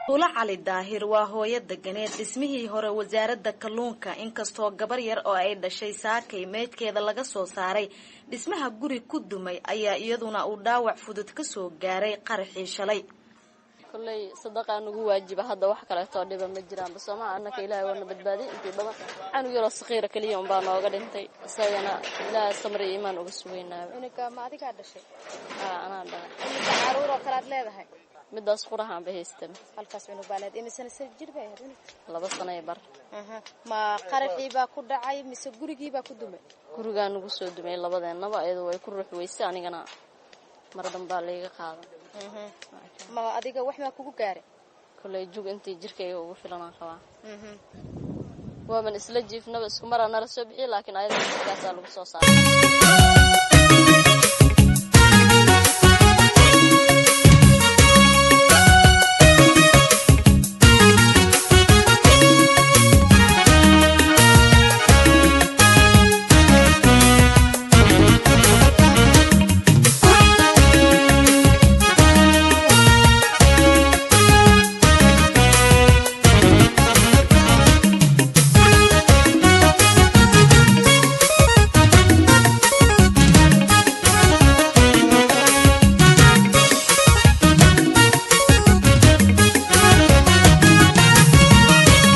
Ula Cali Daahir waa hooyada ganeed dhismihii hore wasaaradda kalluunka inkastoo gabar yar oo ay dhashay saakay meedkeeda laga soo saaray dhismaha guri ku dumay ayaa iyaduna uu dhaawac fudud ka soo gaaray qarxii shalay kullay sadaqa nagu waajiba hadda wax kale oo dhiba ma jiraan basama annaka ilaahay wana badbaadi intii badan anu yaro saqiira kaliya baa nooga dhintay isagana ilaahay samri iimaan uga sugeynaa inka ma adiga dhashay ana dhalay caruur oo kala leedahay midaas qurahan bahaystan halkaas inuu baaleed imisan jir bay ahayd 2 sano bar ma qarxii baa ku dhacay mise gurigii baa ku dumay guriga nagu soo dumay labadeenaba ayadoo way ku ruux weysay anigana mar dambaa leega qaadan ma adiga wax ma kugu gaaray kullay jug intii jirkayga ugu filanaa qabaa waaban isla jiifnaba isku marana la soo bixi laakiin ayada markaas lagu soo saaray